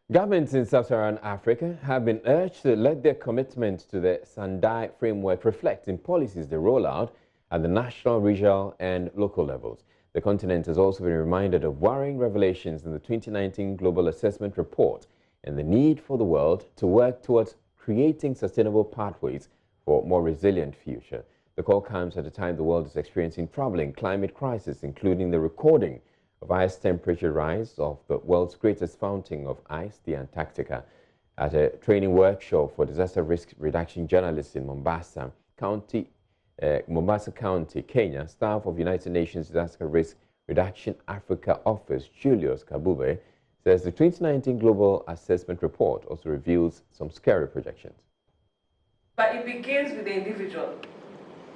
Governments in sub-Saharan Africa have been urged to let their commitment to the Sandai framework reflect in policies they roll out at the national, regional and local levels. The continent has also been reminded of worrying revelations in the 2019 Global Assessment Report and the need for the world to work towards creating sustainable pathways for a more resilient future. The call comes at a time the world is experiencing troubling climate crisis, including the recording of highest temperature rise of the world's greatest fountain of ice, the Antarctica. At a training workshop for disaster risk reduction journalists in Mombasa County, Kenya, staff of United Nations Disaster Risk Reduction Africa Office, Julius Kabube, says the 2019 Global Assessment Report also reveals some scary projections. But it begins with the individual.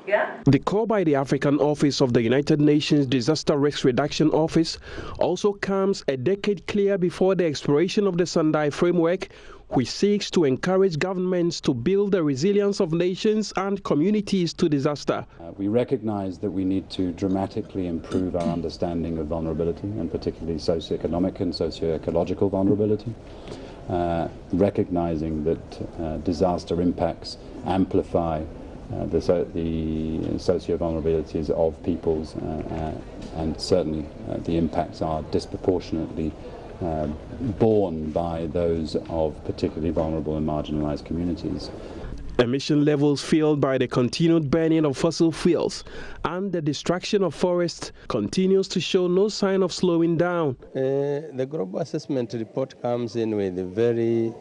Yeah? The call by the African Office of the United Nations Disaster Risk Reduction Office also comes a decade clear before the expiration of the Sandai framework, which seeks to encourage governments to build the resilience of nations and communities to disaster. We recognize that we need to dramatically improve our understanding of vulnerability, and particularly socioeconomic and socio-ecological vulnerability, recognizing that disaster impacts amplify the socio-vulnerabilities of peoples, and certainly the impacts are disproportionately borne by those of particularly vulnerable and marginalized communities. Emission levels fueled by the continued burning of fossil fuels and the destruction of forests continues to show no sign of slowing down. The global assessment report comes in with very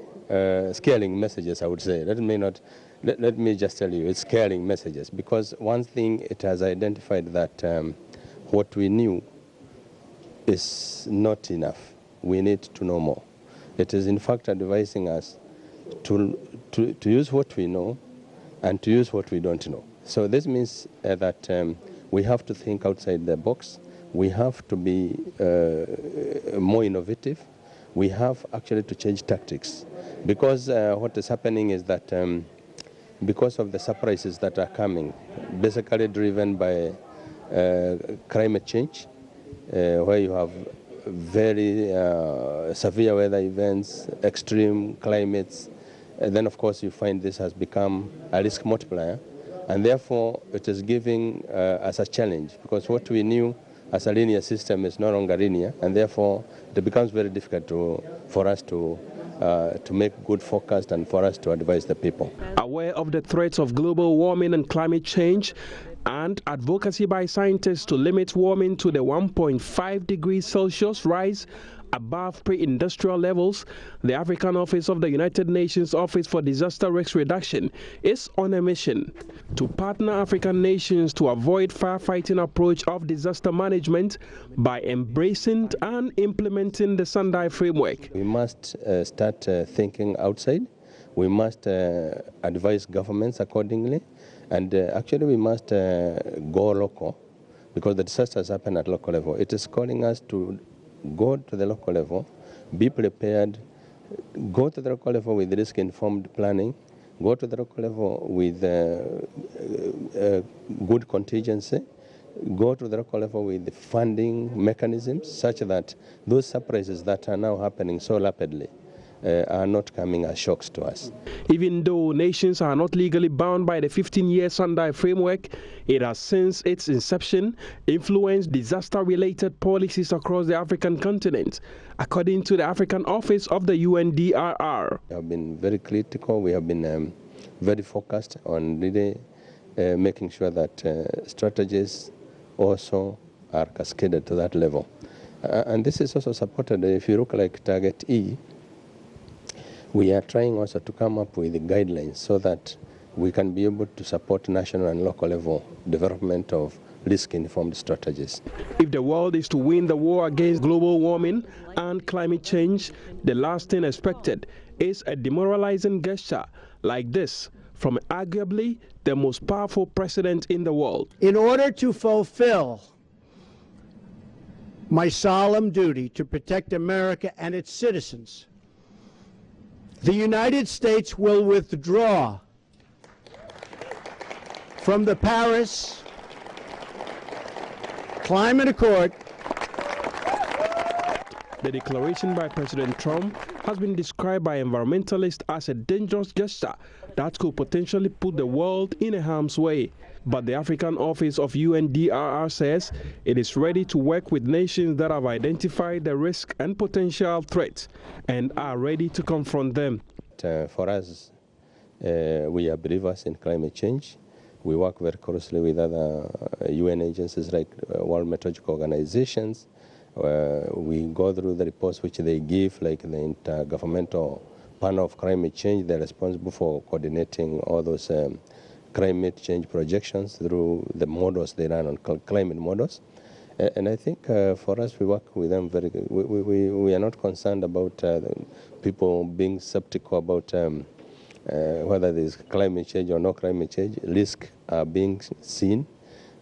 scaling messages, I would say. Let me just tell you, it's scaring messages, because one thing it has identified that what we knew is not enough. We need to know more. It is in fact advising us to use what we know and to use what we don't know. So this means that we have to think outside the box. We have to be more innovative. We have actually to change tactics, because what is happening is that because of the surprises that are coming, basically driven by climate change, where you have very severe weather events, extreme climates, and then of course you find this has become a risk multiplier, and therefore it is giving us a challenge, because what we knew as a linear system is no longer linear, and therefore it becomes very difficult for us to make good forecast and for us to advise the people. Aware of the threats of global warming and climate change and advocacy by scientists to limit warming to the 1.5 degrees Celsius rise above pre-industrial levels, the African Office of the United Nations Office for Disaster Risk Reduction is on a mission to partner African nations to avoid firefighting approach of disaster management by embracing and implementing the Sandai framework. We must start thinking outside. We must advise governments accordingly, and actually we must go local, because the disasters happen at local level. It is calling us to go to the local level, be prepared, go to the local level with risk-informed planning, go to the local level with good contingency, go to the local level with funding mechanisms such that those surprises that are now happening so rapidly are not coming as shocks to us. Even though nations are not legally bound by the 15-year Sandai framework, it has since its inception influenced disaster-related policies across the African continent, according to the African Office of the UNDRR. We have been very critical. We have been very focused on really making sure that strategies also are cascaded to that level. And this is also supported, if you look like Target E, we are trying also to come up with guidelines so that we can be able to support national and local level development of risk-informed strategies. If the world is to win the war against global warming and climate change, the last thing expected is a demoralizing gesture like this from arguably the most powerful president in the world. In order to fulfill my solemn duty to protect America and its citizens, the United States will withdraw from the Paris Climate Accord The declaration by President Trump has been described by environmentalists as a dangerous gesture that could potentially put the world in a harm's way. But the African office of UNDRR says it is ready to work with nations that have identified the risk and potential threats and are ready to confront them. For us, we are believers in climate change. We work very closely with other UN agencies like World Meteorological Organizations. We go through the reports which they give, like the Intergovernmental Panel of Climate Change. They're responsible for coordinating all those climate change projections through the models they run on climate models. And I think for us, we work with them very good. We are not concerned about people being skeptical about whether there's climate change or no climate change. Risks are being seen.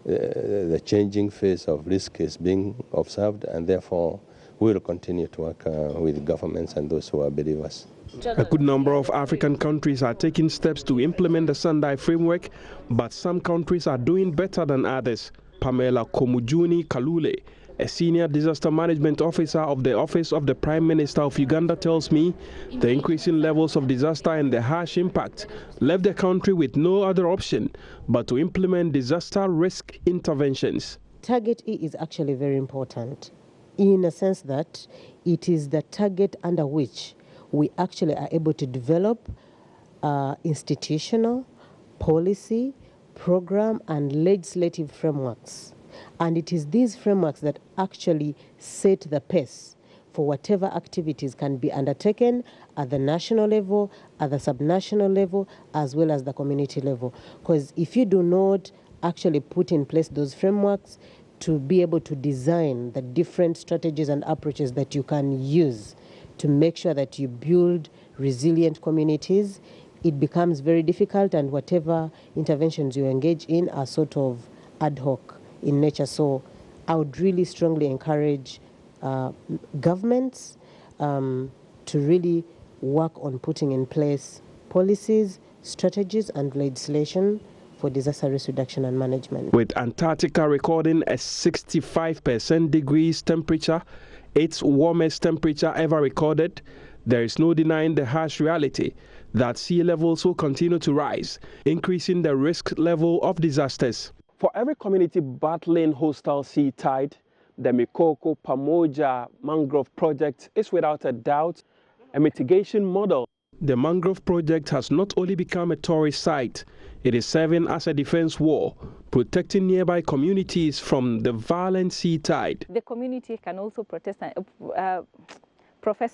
The changing face of risk is being observed, and therefore we will continue to work with governments and those who are believers. A good number of African countries are taking steps to implement the Sandai framework, but some countries are doing better than others. Pamela Komujuni Kalule, a senior disaster management officer of the Office of the Prime Minister of Uganda, tells me the increasing levels of disaster and the harsh impact left the country with no other option but to implement disaster risk interventions. Target E is actually very important in a sense that it is the target under which we actually are able to develop institutional, policy, program, and legislative frameworks. And it is these frameworks that actually set the pace for whatever activities can be undertaken at the national level, at the subnational level, as well as the community level. Because if you do not actually put in place those frameworks to be able to design the different strategies and approaches that you can use to make sure that you build resilient communities, it becomes very difficult, and whatever interventions you engage in are sort of ad hoc in nature. So I would really strongly encourage governments to really work on putting in place policies, strategies, and legislation for disaster risk reduction and management. With Antarctica recording a 65% degrees temperature, its warmest temperature ever recorded, there is no denying the harsh reality that sea levels will continue to rise, increasing the risk level of disasters. For every community battling hostile sea tide, the Mikoko Pamoja Mangrove Project is without a doubt a mitigation model. The mangrove project has not only become a tourist site, it is serving as a defense wall, protecting nearby communities from the violent sea tide. The community can also profess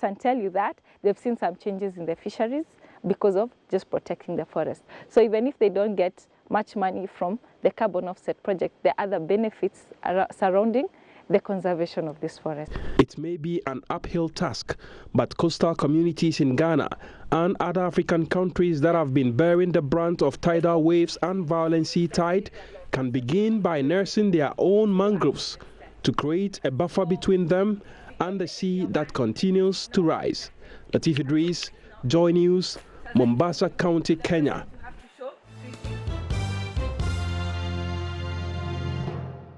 and tell you that they've seen some changes in the fisheries because of just protecting the forest. So even if they don't get much money from the carbon offset project, the other benefits are surrounding the conservation of this forest. It may be an uphill task, but coastal communities in Ghana and other African countries that have been bearing the brunt of tidal waves and violent sea tide can begin by nursing their own mangroves to create a buffer between them and the sea that continues to rise. Latif Iddrisu, Joy News, Mombasa County, Kenya.